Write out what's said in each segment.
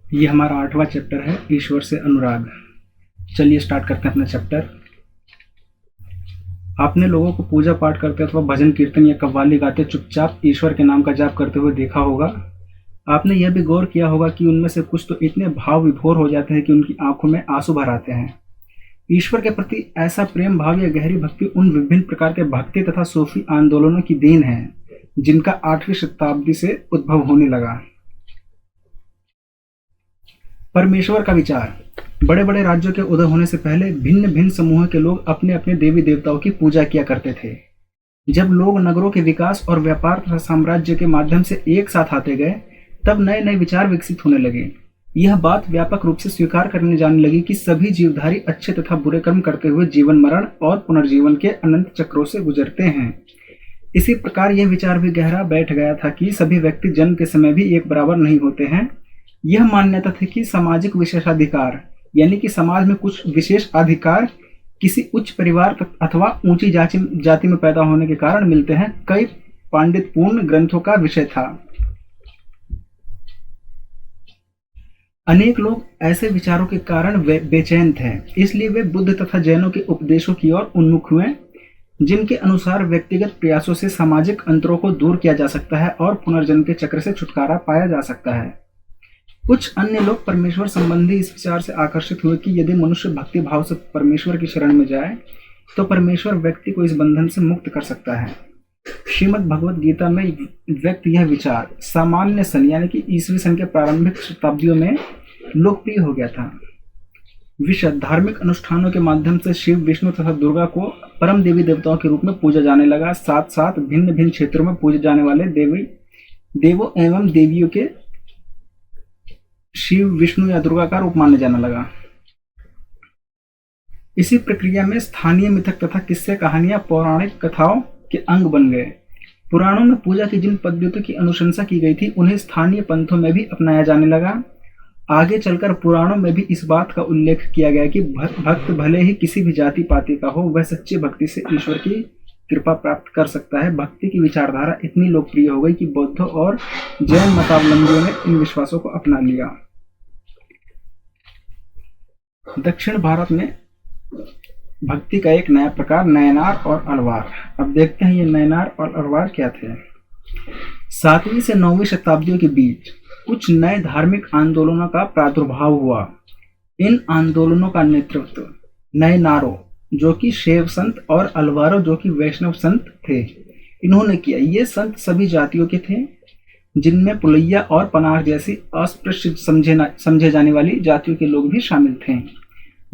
ये हमारा 8वां चैप्टर है, ईश्वर से अनुराग। चलिए स्टार्ट करते हैं अपना चैप्टर। आपने लोगों को पूजा पाठ करते अथवा भजन कीर्तन या कव्वाली गाते चुपचाप ईश्वर के नाम का जाप करते हुए देखा होगा। आपने यह भी गौर किया होगा कि उनमें से कुछ तो इतने भाव विभोर हो जाते हैं कि उनकी आंखों में आंसू भर आते हैं। ईश्वर के प्रति ऐसा प्रेम भाव या गहरी भक्ति उन विभिन्न प्रकार के भक्ति तथा सूफी आंदोलनों की देन है जिनका 8वीं शताब्दी से उद्भव होने लगा। परमेश्वर का विचार। बड़े बड़े राज्यों के उदय होने से पहले भिन्न भिन्न समूह के लोग अपने अपने देवी देवताओं की पूजा किया करते थे। जब लोग नगरों के विकास और व्यापार तथा साम्राज्य के माध्यम से एक साथ आते गए, तब नए नए विचार विकसित होने लगे। यह बात व्यापक रूप से स्वीकार करने जाने लगी कि सभी जीवधारी अच्छे तथा बुरे कर्म करते हुए जीवन मरण और पुनर्जीवन के अनंत चक्रों से गुजरते हैं। इसी प्रकार यह विचार भी गहरा बैठ गया था कि सभी व्यक्ति जन्म के समय भी एक बराबर नहीं होते हैं। यह मान्यता थी कि सामाजिक विशेषाधिकार यानी कि समाज में कुछ विशेष अधिकार किसी उच्च परिवार अथवा ऊंची जाति में पैदा होने के कारण मिलते हैं, कई पांडित्यपूर्ण ग्रंथों का विषय था। अनेक लोग ऐसे विचारों के कारण बेचैन थे, इसलिए वे बुद्ध तथा जैनों के उपदेशों की ओर उन्मुख हुए, जिनके अनुसार व्यक्तिगत प्रयासों से सामाजिक अंतरों को दूर किया जा सकता है और पुनर्जन्म के चक्र से छुटकारा पाया जा सकता है। कुछ अन्य लोग परमेश्वर संबंधी इस विचार से आकर्षित हुए कि यदि मनुष्य भक्ति भाव से परमेश्वर की शरण में जाए तो परमेश्वर व्यक्ति को इस बंधन से मुक्त कर सकता है। श्रीमद् भगवद गीता में व्यक्त यह विचार सामान्य सन यानी कि ईस्वी सन के प्रारंभिक शताब्दियों में लोकप्रिय हो गया था। विशद धार्मिक अनुष्ठानों के माध्यम से शिव, विष्णु तथा दुर्गा को परम देवी देवताओं के रूप में पूजा जाने लगा। साथ साथ भिन्न भिन्न क्षेत्रों में पूजे जाने वाले देवों एवं देवियों के शिव, विष्णु या दुर्गा का रूप माने जाने लगा। इसी प्रक्रिया में स्थानीय मिथक तथा किस्से कहानियां पौराणिक कथाओं के अंग बन गए। पुराणों में पूजा की जिन पद्धतियों की अनुशंसा की गई थी उन्हें स्थानीय पंथों में भी अपनाया जाने लगा। आगे चलकर पुराणों में भी इस बात का उल्लेख किया गया कि भक्त भले ही किसी भी जाति पाति का हो, वह सच्ची भक्ति से ईश्वर की कृपा प्राप्त कर सकता है। भक्ति की विचारधारा इतनी लोकप्रिय हो गई कि बौद्धों और जैन मतावलंबियों ने इन विश्वासों को अपना लिया। दक्षिण भारत में भक्ति का एक नया प्रकार नयनार और अलवार। अब देखते हैं ये नयनार और अलवार क्या थे। 7वीं से 9वीं शताब्दियों के बीच कुछ नए धार्मिक आंदोलनों का प्रादुर्भाव हुआ। इन आंदोलनों का नेतृत्व नयनारों जो कि शैव संत और अलवारों जो कि वैष्णव संत थे, इन्होंने किया। ये संत सभी जातियों के थे, जिनमें पुलैया और पनार जैसी अस्पृश्य समझे जाने वाली जातियों के लोग भी शामिल थे।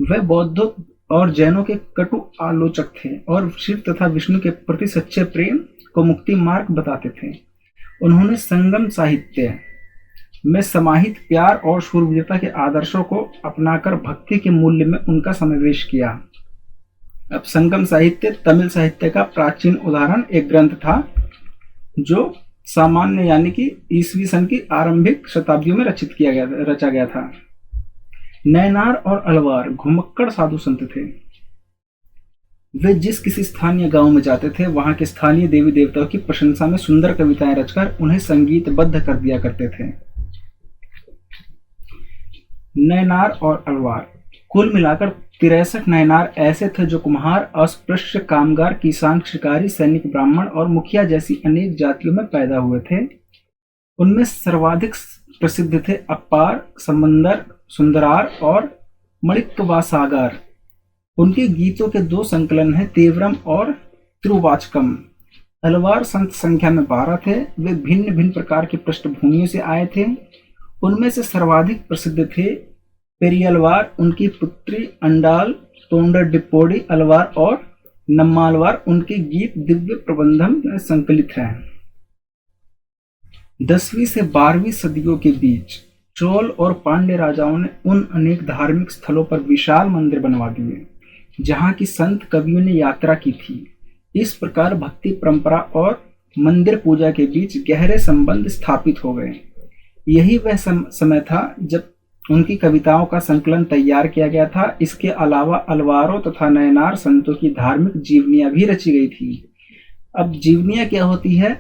वे बौद्धों और जैनों के कटु आलोचक थे और शिव तथा विष्णु के प्रति सच्चे प्रेम को मुक्ति मार्ग बताते थे। उन्होंने संगम साहित्य में समाहित प्यार और शूरवीरता के आदर्शों को अपनाकर भक्ति के मूल्य में उनका समावेश किया। अब संगम साहित्य तमिल साहित्य का प्राचीन उदाहरण एक ग्रंथ था जो सामान्य यानी कि ईस्वी सन की आरंभिक शताब्दियों में रचा गया था। नयनार और अलवार घुमक्कड़ साधु संत थे। वे जिस किसी स्थानीय गांव में जाते थे, वहां के स्थानीय देवी देवताओं की प्रशंसा में सुंदर कविताएं रचकर उन्हें संगीतबद्ध कर दिया करते थे। नयनार और अलवार कुल मिलाकर 63 नयनार ऐसे थे जो कुम्हार, अस्पृश्य, कामगार, किसान, शिकारी, सैनिक, ब्राह्मण और मुखिया जैसी अनेक जातियों में पैदा हुए थे। उनमें सर्वाधिक प्रसिद्ध थे अप्पार, समंदर, सुंदरार और मणिक्वासागर। उनके गीतों के 2 संकलन हैं, तेवरम और तिरुवाचकम। अलवार संत संख्या में 12 थे। वे भिन्न भिन्न प्रकार की पृष्ठभूमियों से आए थे। उनमें से सर्वाधिक प्रसिद्ध थे पेरियलवार, उनकी पुत्री अंडाल, तोंडरडिप्पोडी अलवार और नम्मालवार। उनके गीत दिव्य प्रबंधम में संकलित हैं। 10वीं से 12वीं सदियों के बीच चोल और पांड्य राजाओं ने उन अनेक धार्मिक स्थलों पर विशाल मंदिर बनवा दिए जहां की संत कवियों ने यात्रा की थी। इस प्रकार भक्ति परंपरा और मंदिर पूजा के बीच गहरे संबंध स्थापित हो गए। यही वह समय था जब उनकी कविताओं का संकलन तैयार किया गया था। इसके अलावा अलवारों तथा नयनार संतों की धार्मिक जीवनियां भी रची गई थी। अब जीवनियां क्या होती है,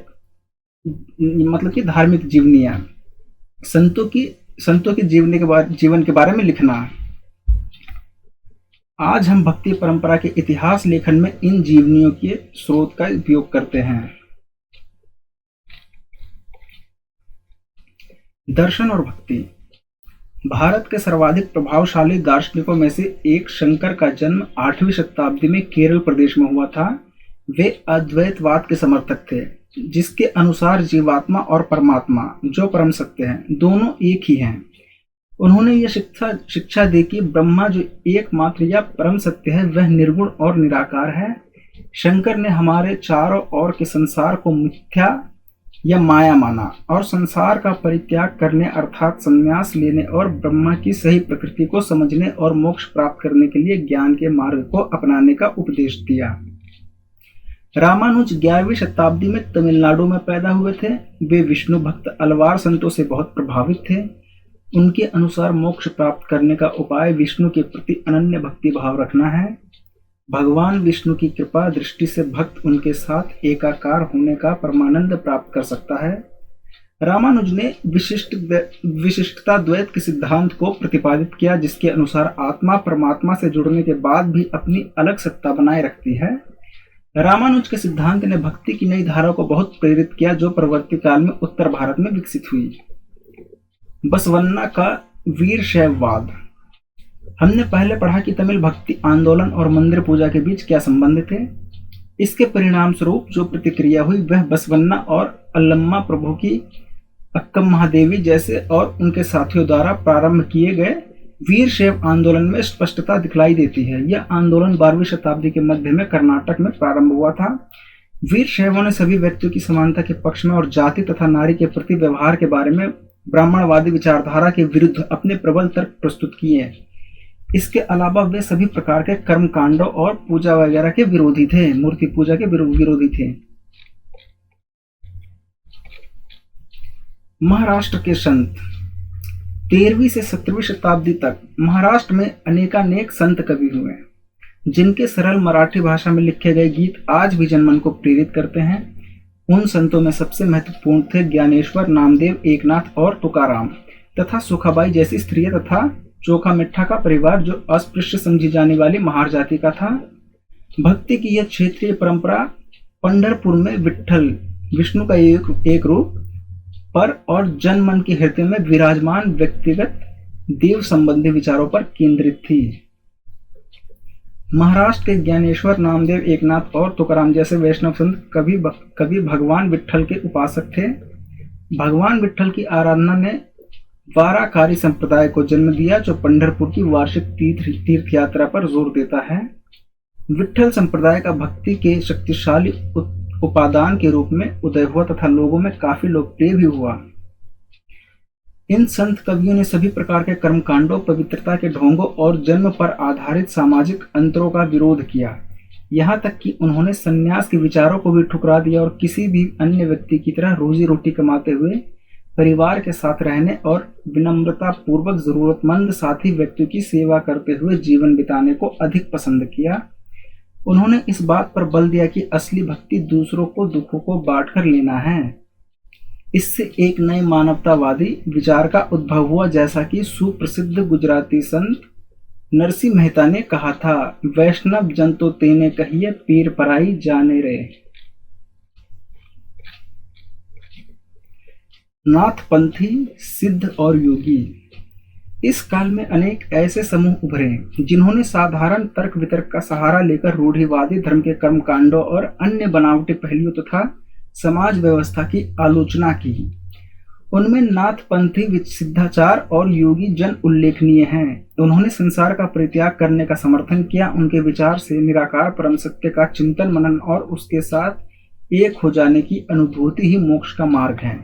मतलब कि धार्मिक जीवनियां। संतों की संतों के जीवन के बारे में लिखना। आज हम भक्ति परंपरा के इतिहास लेखन में इन जीवनियों के स्रोत का उपयोग करते हैं। दर्शन और भक्ति। भारत के सर्वाधिक प्रभावशाली दार्शनिकों में से एक शंकर का जन्म 8वीं शताब्दी में केरल प्रदेश में हुआ था। वे अद्वैतवाद के समर्थक थे, जिसके अनुसार जीवात्मा और परमात्मा जो परम सत्य हैं, दोनों एक ही हैं। उन्होंने यह शिक्षा दी कि ब्रह्मा जो एकमात्र या परम सत्य है, वह निर्गुण और निराकार है। शंकर ने हमारे चारों ओर के संसार को मिथ्या या माया माना और संसार का परित्याग करने अर्थात संन्यास लेने और ब्रह्मा की सही प्रकृति को समझने और मोक्ष प्राप्त करने के लिए ज्ञान के मार्ग को अपनाने का उपदेश दिया। रामानुज 11वीं शताब्दी में तमिलनाडु में पैदा हुए थे। वे विष्णु भक्त अलवार संतों से बहुत प्रभावित थे। उनके अनुसार मोक्ष प्राप्त करने का उपाय विष्णु के प्रति अनन्य भक्ति भाव रखना है। भगवान विष्णु की कृपा दृष्टि से भक्त उनके साथ एकाकार होने का परमानंद प्राप्त कर सकता है। रामानुज ने विशिष्टता द्वैत के सिद्धांत को प्रतिपादित किया, जिसके अनुसार आत्मा परमात्मा से जुड़ने के बाद भी अपनी अलग सत्ता बनाए रखती है। रामानुज के सिद्धांत ने भक्ति की नई धारा को बहुत प्रेरित किया, जो परवर्ती काल में उत्तर भारत में विकसित हुई। बसवन्ना का वीर शैववाद। हमने पहले पढ़ा कि तमिल भक्ति आंदोलन और मंदिर पूजा के बीच क्या संबंध थे। इसके परिणाम स्वरूप जो प्रतिक्रिया हुई वह बसवन्ना और अल्लम्मा प्रभु की अक्कम महादेवी जैसे और उनके साथियों द्वारा प्रारंभ किए गए वीर शैव आंदोलन में स्पष्टता दिखलाई देती है। यह आंदोलन 12वीं शताब्दी के मध्य में कर्नाटक में प्रारंभ हुआ था। वीर शैवों ने सभी व्यक्तियों की समानता के पक्ष में और जाति तथा नारी के प्रति व्यवहार के बारे में ब्राह्मणवादी विचारधारा के विरुद्ध अपने प्रबल तर्क प्रस्तुत किए। इसके अलावा वे सभी प्रकार के कर्म कांडों और पूजा वगैरह के विरोधी थे, मूर्ति पूजा के विरोधी थे। महाराष्ट्र के संत। 13वीं से 17वीं शताब्दी तक महाराष्ट्र में अनेकानेक संत कवि हुए, जिनके सरल मराठी भाषा में लिखे गए गीत आज भी जनमन को प्रेरित करते हैं। उन संतों में सबसे महत्वपूर्ण थे ज्ञानेश्वर, नामदेव, एकनाथ और तुकाराम तथा सुखाबाई जैसी स्त्रियां तथा चोखा मिठा का परिवार, जो अस्पृश्य समझी जाने वाली महार जाति का था। भक्ति की यह क्षेत्रीय परंपरा पंढरपुर में विट्ठल, विष्णु का एक रूप पर और जनमन के हृदय में विराजमान व्यक्तिगत देव संबंधी विचारों पर केंद्रित थी। महाराष्ट्र के ज्ञानेश्वर, नामदेव, एकनाथ और तुकाराम जैसे वैष्णव संत कभी भगवान विट्ठल के उपासक थे। भगवान विट्ठल की आराधना ने वाराकारी संप्रदाय को जन्म दिया, जो पंढरपुर की वार्षिक तीर्थ यात्रा पर जोर देता है। विट्ठल संप्रदाय का भक्ति के शक्तिशाली उपादान के रूप में उदय हुआ तथा लोगों में काफी लोकप्रिय भी हुआ। इन संत कवियों ने सभी प्रकार के कर्मकांडों, पवित्रता के ढोंगों और जन्म पर आधारित सामाजिक अंतरों का विरोध किया। यहाँ तक कि उन्होंने संन्यास के विचारों को भी ठुकरा दिया और किसी भी अन्य व्यक्ति की तरह रोजी रोटी कमाते हुए परिवार के साथ रहने और विनम्रता पूर्वक जरूरतमंद साथी व्यक्तियों की सेवा करते हुए जीवन बिताने को अधिक पसंद किया। उन्होंने इस बात पर बल दिया कि असली भक्ति दूसरों को दुखों को बांटकर लेना है। इससे एक नए मानवतावादी विचार का उद्भव हुआ, जैसा कि सुप्रसिद्ध गुजराती संत नरसिंह मेहता ने कहा था, वैष्णव जन तो तेने कहिए, पीर पराई जाने रे। नाथपंथी, सिद्ध और योगी। इस काल में अनेक ऐसे समूह उभरे जिन्होंने साधारण तर्क वितर्क का सहारा लेकर रूढ़िवादी धर्म के कर्मकांडों और अन्य बनावटी पहलुओं तथा समाज व्यवस्था की आलोचना की। उनमें नाथपंथी, सिद्धाचार और योगी जन उल्लेखनीय हैं। उन्होंने संसार का परित्याग करने का समर्थन किया। उनके विचार से निराकार परम सत्य का चिंतन मनन और उसके साथ एक हो जाने की अनुभूति ही मोक्ष का मार्ग है।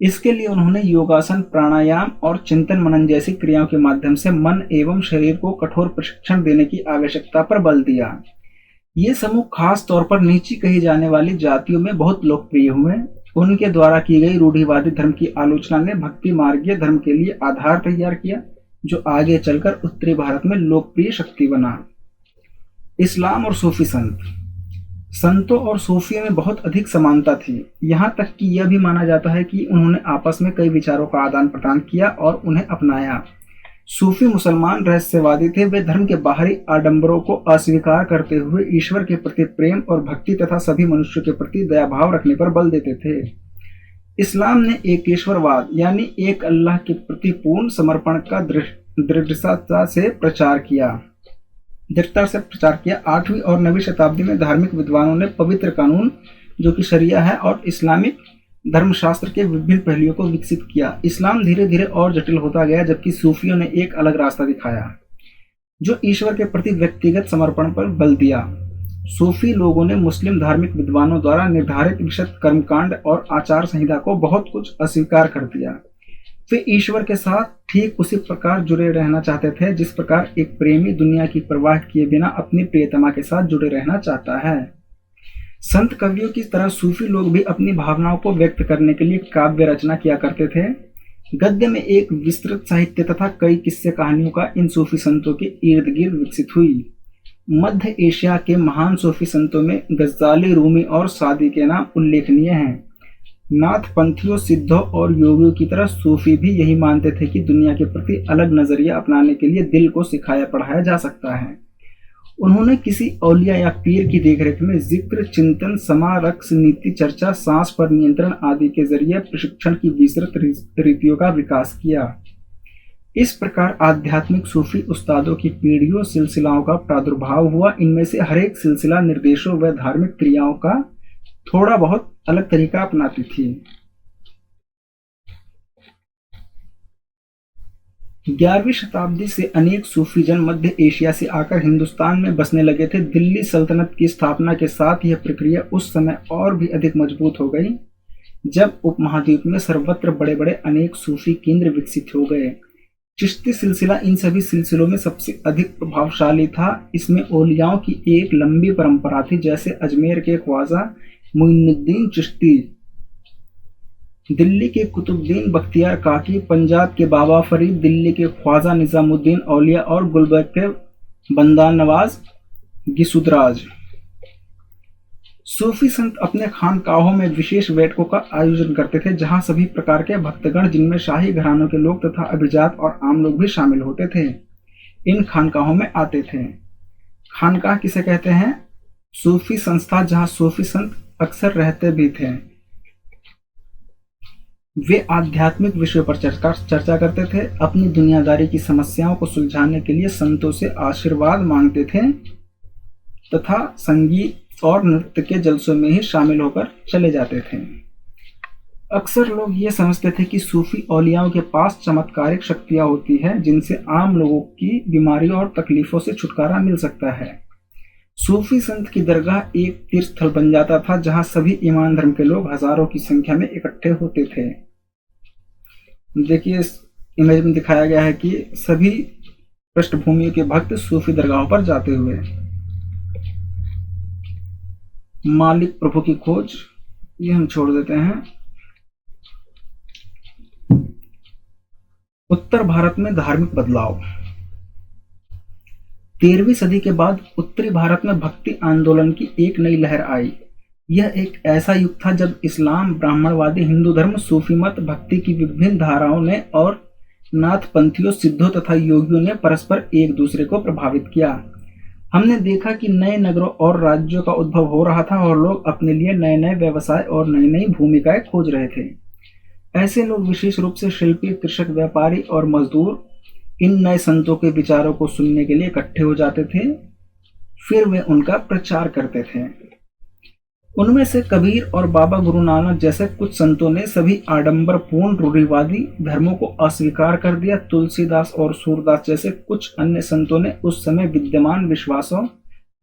इसके लिए उन्होंने योगासन, प्राणायाम और चिंतन मनन जैसी क्रियाओं के माध्यम से मन एवं शरीर को कठोर प्रशिक्षण देने की आवश्यकता पर बल दिया। ये समूह खास तौर पर नीची कही जाने वाली जातियों में बहुत लोकप्रिय हुए। उनके द्वारा की गई रूढ़िवादी धर्म की आलोचना ने भक्ति मार्गीय धर्म के लिए आधार तैयार किया, जो आगे चलकर उत्तरी भारत में लोकप्रिय शक्ति बना। इस्लाम और सूफी संत। संतों और सूफियों में बहुत अधिक समानता थी, यहाँ तक कि यह भी माना जाता है कि उन्होंने आपस में कई विचारों का आदान प्रदान किया और उन्हें अपनाया। सूफी मुसलमान रहस्यवादी थे। वे धर्म के बाहरी आडंबरों को अस्वीकार करते हुए ईश्वर के प्रति प्रेम और भक्ति तथा सभी मनुष्यों के प्रति दयाभाव रखने पर बल देते थे। इस्लाम ने एकेश्वरवाद यानी एक अल्लाह के प्रति पूर्ण समर्पण का दृढ़ता से प्रचार किया। 8वीं और 9वीं शताब्दी में धार्मिक विद्वानों ने पवित्र कानून जो कि शरिया है और इस्लामिक धर्मशास्त्र के विभिन्न पहलुओं को विकसित किया। इस्लाम धीरे धीरे और जटिल होता गया, जबकि सूफियों ने एक अलग रास्ता दिखाया जो ईश्वर के प्रति व्यक्तिगत समर्पण पर बल दिया। सूफी लोगों ने मुस्लिम धार्मिक विद्वानों द्वारा निर्धारित विशद कर्मकांड और आचार संहिता को बहुत कुछ अस्वीकार कर दिया। वे ईश्वर के साथ ठीक उसी प्रकार जुड़े रहना चाहते थे जिस प्रकार एक प्रेमी दुनिया की परवाह किए बिना अपनी प्रियतमा के साथ जुड़े रहना चाहता है। संत कवियों की तरह सूफी लोग भी अपनी भावनाओं को व्यक्त करने के लिए काव्य रचना किया करते थे। गद्य में एक विस्तृत साहित्य तथा कई किस्से कहानियों का इन सूफी संतों के इर्द गिर्द विकसित हुई। मध्य एशिया के महान सूफी संतों में गज़ाली, रूमी और सादी के नाम उल्लेखनीय हैं। नाथ पंथियों, सिद्धों और योगियों की तरह सूफी भी यही मानते थे कि दुनिया के प्रति अलग नजरिया अपनाने के लिए दिल को सिखाया पढ़ाया जा सकता है। उन्होंने किसी औलिया या पीर की देखरेख में जिक्र, चिंतन, समा, रक्स, नीति, चर्चा, सांस पर नियंत्रण आदि के जरिए प्रशिक्षण की विस्तृत रीतियों का विकास किया। इस प्रकार आध्यात्मिक सूफी उस्तादों की पीढ़ियों सिलसिलाओं का प्रादुर्भाव हुआ। इनमें से हर एक सिलसिला निर्देशों व धार्मिक क्रियाओं का थोड़ा बहुत अलग तरीका अपनाती थी। 11वीं शताब्दी से अनेक सूफी जन मध्य एशिया से आकर हिंदुस्तान में बसने लगे थे। दिल्ली सल्तनत की स्थापना के साथ यह प्रक्रिया उस समय और भी अधिक मजबूत हो गई, जब उपमहाद्वीप में सर्वत्र बड़े बड़े अनेक सूफी केंद्र विकसित हो गए। चिश्ती सिलसिला इन सभी सिलसिलों में सबसे अधिक प्रभावशाली था। इसमें औलियाओं की एक लंबी परंपरा थी, जैसे अजमेर के ख्वाजा मुइनुद्दीन चिश्ती, दिल्ली के कुतुबुद्दीन बख्तियार काकी, पंजाब के बाबा फरीद, दिल्ली के ख्वाजा निजामुद्दीन औलिया और गुलबर्ग के बंदा नवाज गिसुदराज। सूफी संत अपने खानकाहों में विशेष बैठकों का आयोजन करते थे, जहां सभी प्रकार के भक्तगण, जिनमें शाही घरानों के लोग तथा अभिजात और आम लोग भी शामिल होते थे, इन खानकाहों में आते थे। खानकाह किसे कहते हैं? सूफी संस्था जहां सूफी संत अक्सर रहते भी थे। वे आध्यात्मिक विषयों पर चर्चा करते थे, अपनी दुनियादारी की समस्याओं को सुलझाने के लिए संतों से आशीर्वाद मांगते थे तथा संगीत और नृत्य के जलसों में ही शामिल होकर चले जाते थे। अक्सर लोग ये समझते थे कि सूफी औलियाओं के पास चमत्कारिक शक्तियां होती है, जिनसे आम लोगों की बीमारियों और तकलीफों से छुटकारा मिल सकता है। सूफी संत की दरगाह एक तीर्थस्थल बन जाता था, जहां सभी ईमान धर्म के लोग हजारों की संख्या में इकट्ठे होते थे। देखिए, इस इमेज में दिखाया गया है कि सभी पृष्ठभूमि के भक्त सूफी दरगाहों पर जाते हुए। मालिक प्रभु की खोज, ये हम छोड़ देते हैं। उत्तर भारत में धार्मिक बदलाव। 13वीं सदी के बाद उत्तरी भारत में भक्ति आंदोलन की एक नई लहर आई। यह एक ऐसा युग था जब इस्लाम, ब्राह्मणवादी हिंदू धर्म, सूफी मत, भक्ति की विभिन्न धाराओं ने और नाथपंथियों, सिद्धों तथा योगियों ने परस्पर एक दूसरे को प्रभावित किया। हमने देखा कि नए नगरों और राज्यों का उद्भव हो रहा था और लोग अपने लिए नए नए व्यवसाय और नई नई भूमिकाएं खोज रहे थे। ऐसे लोग, विशेष रूप से शिल्पी, कृषक, व्यापारी और मजदूर, इन नए संतों के विचारों को सुनने के लिए इकट्ठे हो जाते थे। फिर वे उनका प्रचार करते थे। उनमें से कबीर और बाबा गुरु नानक जैसे कुछ संतों ने सभी आडंबरपूर्ण रूढ़िवादी धर्मों को अस्वीकार कर दिया। तुलसीदास और सूरदास जैसे कुछ अन्य संतों ने उस समय विद्यमान विश्वासों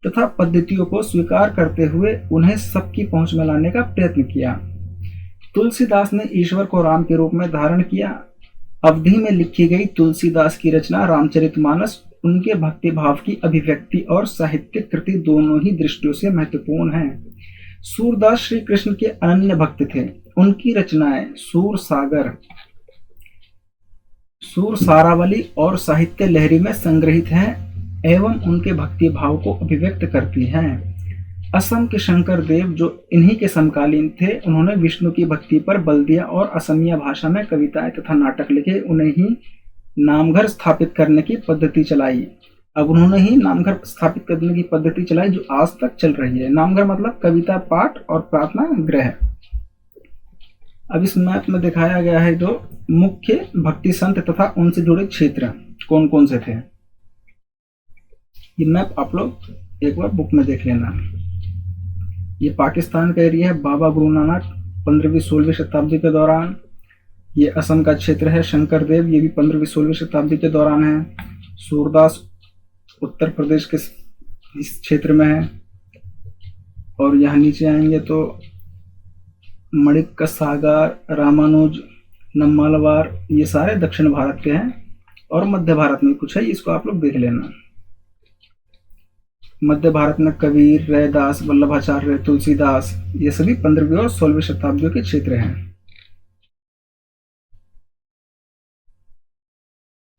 तथा पद्धतियों को स्वीकार करते हुए उन्हें सबकी पहुंच में लाने का प्रयत्न किया। तुलसीदास ने ईश्वर को राम के रूप में धारण किया। अवधि में लिखी गई तुलसीदास की रचना रामचरितमानस उनके भक्ति भाव की अभिव्यक्ति और साहित्यिक कृति दोनों ही दृष्टियों से महत्वपूर्ण है। सूरदास श्री कृष्ण के अनन्य भक्त थे। उनकी रचनाएं सूर सागर, सूर सारावली और साहित्य लहरी में संग्रहित हैं एवं उनके भक्ति भाव को अभिव्यक्त करती हैं। असम के शंकर देव जो इन्हीं के समकालीन थे, उन्होंने विष्णु की भक्ति पर बल दिया और असमिया भाषा में कविताएं तथा नाटक लिखे। उन्हें ही नामघर स्थापित करने की पद्धति चलाई। अब उन्होंने ही नामघर स्थापित करने की पद्धति चलाई जो आज तक चल रही है। नामघर मतलब कविता पाठ और प्रार्थना गृह। अब इस मैप में दिखाया गया है जो मुख्य भक्ति संत तथा उनसे जुड़े क्षेत्र कौन कौन से थे। ये मैप आप लोग एक बार बुक में देख लेना। ये पाकिस्तान का एरिया है। बाबा गुरु नानक 15वीं-16वीं शताब्दी के दौरान। ये असम का क्षेत्र है। शंकर देव ये भी 15वीं-16वीं शताब्दी के दौरान है। सूरदास उत्तर प्रदेश के इस क्षेत्र में है। और यहाँ नीचे आएंगे तो मणिक सागर, रामानुज, नम्मालवार, ये सारे दक्षिण भारत के हैं। और मध्य भारत में कुछ है, इसको आप लोग देख लेना। मध्य भारत में कबीर, रैदास, वल्लभाचार्य, तुलसीदास, ये सभी 15वीं और 16वीं शताब्दियों के क्षेत्र हैं।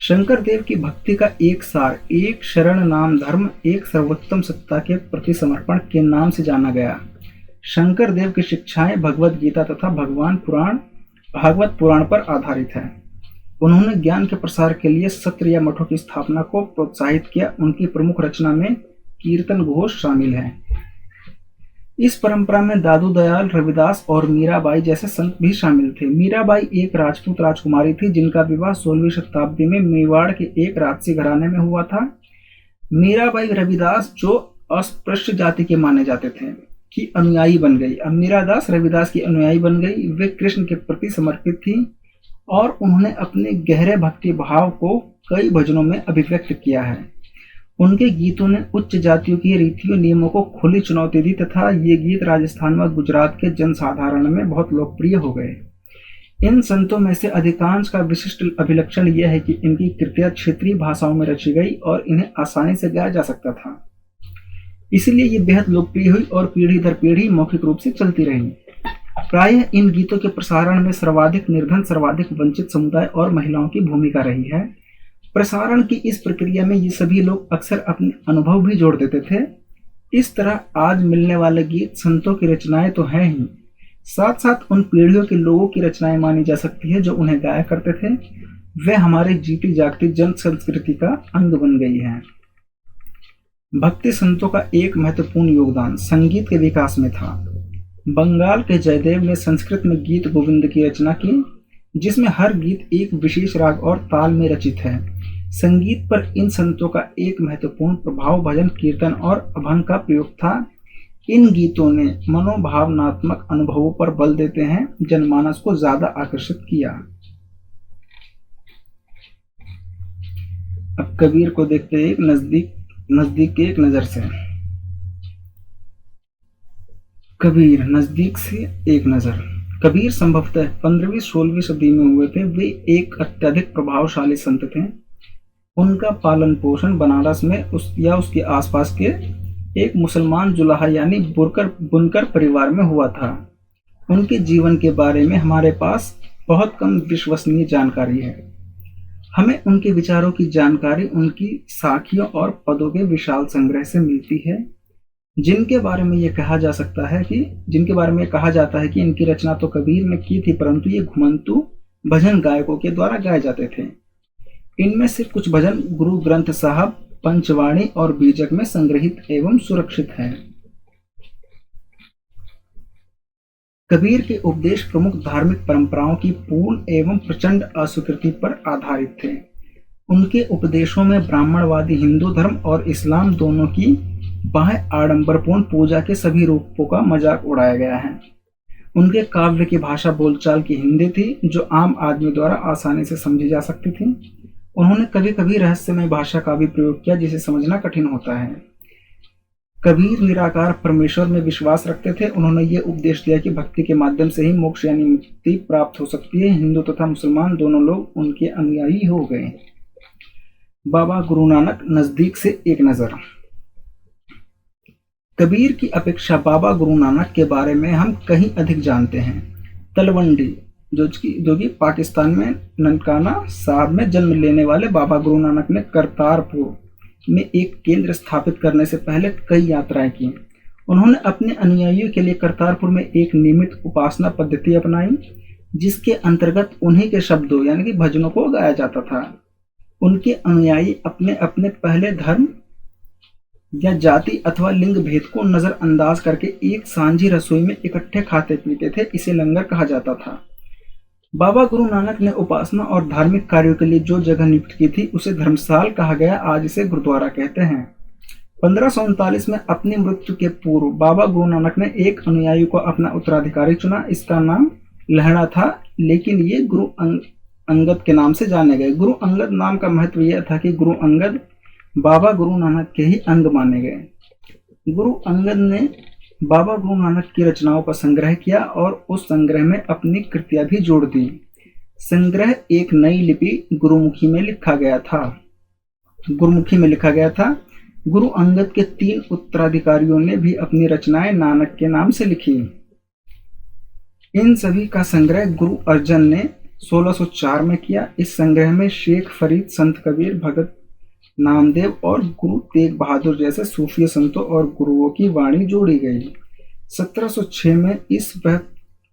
शंकर देव की भक्ति का एक सार एक शरण नाम धर्म एक सर्वोत्तम सत्ता के प्रति समर्पण के नाम से जाना गया। शंकर देव की शिक्षाएं भगवत गीता तथा भागवत पुराण पर आधारित है। उन्होंने ज्ञान के प्रसार के लिए सत्र या मठों की स्थापना को प्रोत्साहित किया। उनकी प्रमुख रचना में कीर्तन घोष शामिल है। इस परंपरा में दादू दयाल, रविदास और मीराबाई जैसे संत भी शामिल थे। मीराबाई एक राजपूत राजकुमारी थी जिनका विवाह 16वीं शताब्दी में मेवाड़ के एक राजसी घराने में हुआ था। मीराबाई रविदास जो अस्पृश्य जाति के माने जाते थे की अनुयायी बन गई। अब मीरादास रविदास की अनुयायी बन गई। वे कृष्ण के प्रति समर्पित थी और उन्होंने अपने गहरे भक्ति भाव को कई भजनों में अभिव्यक्त किया है। उनके गीतों ने उच्च जातियों की रीतियों नियमों को खुली चुनौती दी तथा ये गीत राजस्थान व गुजरात के जनसाधारण में बहुत लोकप्रिय हो गए। इन संतों में से अधिकांश का विशिष्ट अभिलक्षण यह है कि इनकी कृतियां क्षेत्रीय भाषाओं में रची गई और इन्हें आसानी से गाया जा सकता था। इसलिए ये बेहद लोकप्रिय हुई और पीढ़ी दर पीढ़ी मौखिक रूप से चलती रही। प्रायः इन गीतों के प्रसारण में सर्वाधिक निर्धन, सर्वाधिक वंचित समुदाय और महिलाओं की भूमिका रही है। प्रसारण की इस प्रक्रिया में ये सभी लोग अक्सर अपने अनुभव भी जोड़ देते थे। इस तरह आज मिलने वाले गीत संतों की रचनाएं तो हैं ही, साथ साथ उन पीढ़ियों के लोगों की रचनाएं मानी जा सकती है जो उन्हें गाया करते थे। वे हमारी जीती जागती जन संस्कृति का अंग बन गई हैं। भक्ति संतों का एक महत्वपूर्ण योगदान संगीत के विकास में था। बंगाल के जयदेव ने संस्कृत में गीत गोविंद की रचना की, जिसमें हर गीत एक विशेष राग और ताल में रचित है। संगीत पर इन संतों का एक महत्वपूर्ण प्रभाव भजन, कीर्तन और अभंग का प्रयोग था। इन गीतों ने मनोभावनात्मक अनुभवों पर बल देते हैं जनमानस को ज्यादा आकर्षित किया। अब कबीर को देखते हैं नजदीक के एक नजर से। कबीर नजदीक से एक नजर। कबीर संभवतः 15वीं-16वीं सदी में हुए थे। वे एक अत्यधिक प्रभावशाली संत थे। उनका पालन पोषण बनारस में उसके आसपास के एक मुसलमान जुलाहा यानी बुनकर परिवार में हुआ था। उनके जीवन के बारे में हमारे पास बहुत कम विश्वसनीय जानकारी है। हमें उनके विचारों की जानकारी उनकी साखियों और पदों के विशाल संग्रह से मिलती है, जिनके बारे में यह कहा जाता है कि इनकी रचना तो कबीर ने की थी, परंतु ये घुमंतु भजन गायकों के द्वारा गाए जाते थे। इनमें से कुछ भजन गुरु ग्रंथ साहब, पंचवाणी और बीजक में संग्रहित एवं सुरक्षित हैं। कबीर के उपदेश प्रमुख धार्मिक परंपराओं की पूर्ण एवं प्रचंड अस्वीकृति पर आधारित थे। उनके उपदेशों में ब्राह्मणवादी हिंदू धर्म और इस्लाम दोनों की बाह्य आडंबरपूर्ण पूजा के सभी रूपों का मजाक उड़ाया गया है। उनके काव्य की भाषा बोलचाल की हिंदी थी, जो आम आदमी द्वारा आसानी से समझी जा सकती थी। उन्होंने कभी कभी रहस्यमय भाषा का भी प्रयोग किया, जिसे समझना कठिन होता है। कबीर निराकार परमेश्वर में विश्वास रखते थे। उन्होंने ये उपदेश दिया कि भक्ति के माध्यम से ही मोक्ष यानी मुक्ति प्राप्त हो सकती है। हिंदू तथा मुसलमान दोनों लोग उनके अनुयायी हो गए। बाबा गुरु नानक नजदीक से एक नजर। कबीर की अपेक्षा बाबा गुरु नानक के बारे में हम कहीं अधिक जानते हैं। तलवंडी जो कि पाकिस्तान में ननकाना साहब में जन्म लेने वाले बाबा गुरु नानक ने करतारपुर में एक केंद्र स्थापित करने से पहले कई यात्राएं की। उन्होंने अपने अनुयायियों के लिए करतारपुर में एक नियमित उपासना पद्धति अपनाई, जिसके अंतर्गत उन्हीं के शब्दों यानी कि भजनों को गाया जाता था। उनके अनुयायी अपने अपने पहले धर्म या जाति अथवा लिंग भेद को नजरअंदाज करके एक सांझी रसोई में इकट्ठे खाते पीते थे। इसे लंगर कहा जाता था। बाबा गुरु नानक ने उपासना और धार्मिक कार्यों के लिए जो जगह नियुक्त की थी उसे धर्मसाल कहा गया, आज इसे गुरुद्वारा कहते हैं। 1539 में अपनी मृत्यु के पूर्व बाबा गुरु नानक ने एक अनुयायी को अपना उत्तराधिकारी चुना। इसका नाम लहड़ा था, लेकिन ये गुरु अंगद के नाम से जाने गए। गुरु अंगद नाम का महत्व यह था कि गुरु अंगद बाबा गुरु नानक के ही अंग माने गए। गुरु अंगद ने बाबा गुरु नानक की रचनाओं का संग्रह किया और उस संग्रह में अपनी कृतियां भी जोड़ दी। संग्रह एक नई लिपि गुरुमुखी में लिखा गया था। गुरु अंगद के 3 उत्तराधिकारियों ने भी अपनी रचनाएं नानक के नाम से लिखी। इन सभी का संग्रह गुरु अर्जन ने 1604 में किया। इस संग्रह में शेख फरीद, संत कबीर, भगत नामदेव और गुरु तेग बहादुर जैसे सूफी संतों और गुरुओं की वाणी जोड़ी गई। 1706 में इस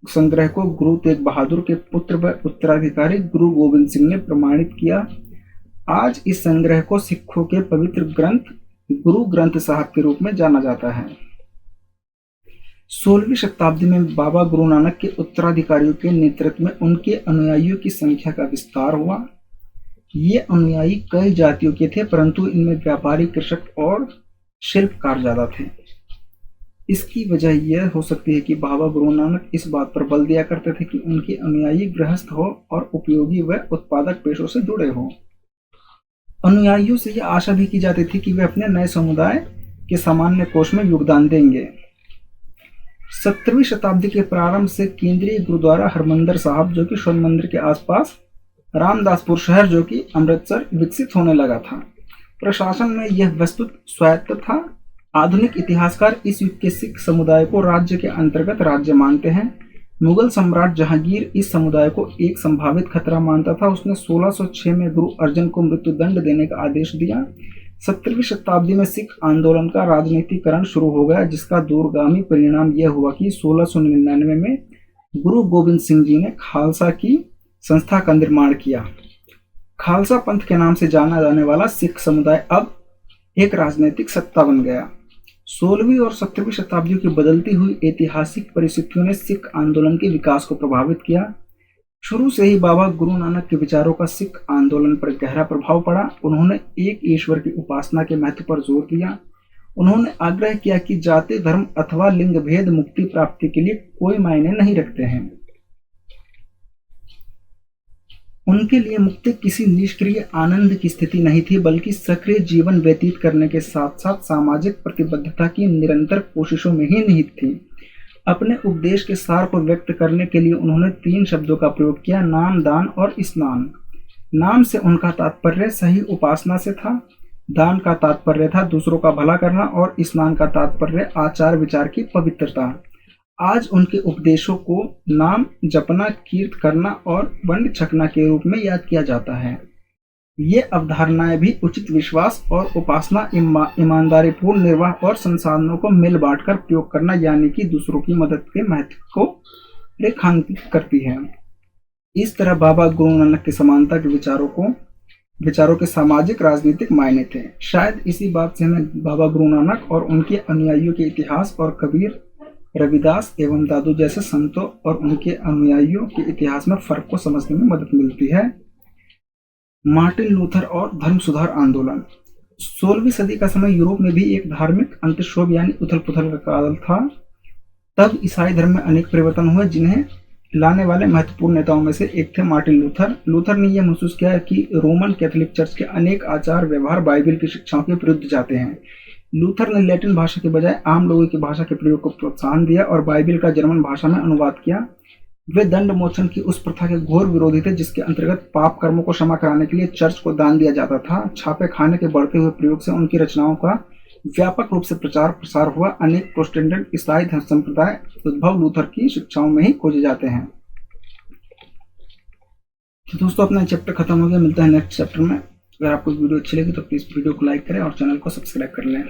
संग्रह को गुरु तेग बहादुर के पुत्र व उत्तराधिकारी गुरु गोविंद सिंह ने प्रमाणित किया। आज इस संग्रह को सिखों के पवित्र ग्रंथ गुरु ग्रंथ साहब के रूप में जाना जाता है। 16वीं शताब्दी में बाबा गुरु नानक के उत्तराधिकारियों के नेतृत्व में उनके अनुयायियों की संख्या का विस्तार हुआ। ये अनुयायी कई जातियों के थे, परंतु इनमें व्यापारी, कृषक और शिल्पकार ज्यादा थे। इसकी वजह यह हो सकती है कि बाबा गुरु नानक इस बात पर बल दिया करते थे कि उनके अनुयायी गृहस्थ हो और उपयोगी व उत्पादक पेशों से जुड़े हों। अनुयायियों से यह आशा भी की जाती थी कि वे अपने नए समुदाय के सामान्य कोष में योगदान देंगे। 17वीं शताब्दी के प्रारंभ से केंद्रीय गुरुद्वारा हरमंदिर साहब, जो कि स्वर्ण मंदिर के आसपास रामदासपुर शहर, जो कि अमृतसर, विकसित होने लगा था। प्रशासन में यह वस्तुत स्वायत्त था। आधुनिक इतिहासकार इस युग के सिख समुदाय को राज्य के अंतर्गत राज्य मानते हैं। मुगल सम्राट जहांगीर इस समुदाय को एक संभावित खतरा मानता था। उसने 1606 में गुरु अर्जन को मृत्यु दंड देने का आदेश दिया। 17वीं शताब्दी में सिख आंदोलन का राजनीतिकरण शुरू हो गया, जिसका दूरगामी परिणाम यह हुआ कि 1699 में गुरु गोविंद सिंह जी ने खालसा की संस्था का निर्माण किया। खालसा पंथ के नाम से जाना जाने वाला सिख समुदाय अब एक राजनीतिक सत्ता बन गया। 16वीं और 17वीं शताब्दियों की बदलती हुई ऐतिहासिक परिस्थितियों ने सिख आंदोलन के विकास को प्रभावित किया। शुरू से ही बाबा गुरु नानक के विचारों का सिख आंदोलन पर गहरा प्रभाव पड़ा। उन्होंने एक ईश्वर की उपासना के महत्व पर जोर दिया। उन्होंने आग्रह किया कि जाति, धर्म अथवा लिंग भेद मुक्ति प्राप्ति के लिए कोई मायने नहीं रखते हैं। उनके लिए मुक्ति किसी निष्क्रिय आनंद की स्थिति नहीं थी, बल्कि सक्रिय जीवन व्यतीत करने के साथ साथ सामाजिक प्रतिबद्धता की निरंतर कोशिशों में ही निहित थी। अपने उपदेश के सार को व्यक्त करने के लिए उन्होंने 3 शब्दों का प्रयोग किया: नाम, दान और स्नान। नाम से उनका तात्पर्य सही उपासना से था, दान का तात्पर्य था दूसरों का भला करना और स्नान का तात्पर्य आचार विचार की पवित्रता। आज उनके उपदेशों को नाम जपना, कीर्त करना और वंड छकना के रूप में याद किया जाता है। ये अवधारणाएं भी उचित विश्वास और उपासना, ईमानदारी पूर्ण निर्वाह और संसाधनों को मिल बांटकर प्रयोग करना, यानी कि दूसरों की मदद के महत्व को रेखांकित करती है। इस तरह बाबा गुरु नानक की समानता के विचारों के सामाजिक राजनीतिक मायने थे। शायद इसी बात से हमें बाबा गुरु नानक और उनके अनुयायियों के इतिहास और कबीर, रविदास एवं दादू जैसे संतों और उनके अनुयायियों के इतिहास में फर्क को समझने में मदद मिलती है। मार्टिन लूथर और धर्म सुधार आंदोलन। 16वीं सदी का समय यूरोप में भी एक धार्मिक अंतःक्षोभ यानी उथल पुथल का काल था। तब ईसाई धर्म में अनेक परिवर्तन हुए, जिन्हें लाने वाले महत्वपूर्ण नेताओं में से एक थे मार्टिन लूथर। लूथर ने यह महसूस किया कि रोमन कैथोलिक चर्च के अनेक आचार व्यवहार बाइबल की शिक्षाओं के विरुद्ध जाते हैं। लूथर ने लैटिन भाषा के बजाय आम लोगों की भाषा के प्रयोग को प्रोत्साहन दिया और बाइबल का जर्मन भाषा में अनुवाद किया। वे दंड मोचन की उस प्रथा के घोर विरोधी थे, जिसके अंतर्गत पाप कर्मों को क्षमा कराने के लिए चर्च को दान दिया जाता था। छापे खाने के बढ़ते हुए प्रयोग से उनकी रचनाओं का व्यापक रूप से प्रचार प्रसार हुआ। अनेक प्रोटेस्टेंट ईसाई धर्म संप्रदाय उद्भव लूथर की शिक्षाओं में ही खोजे जाते हैं। दोस्तों, अपना चैप्टर खत्म हो गया। मिलता है नेक्स्ट चैप्टर में। अगर आपको वीडियो अच्छी लगी तो प्लीज वीडियो को लाइक करें और चैनल को सब्सक्राइब कर लें।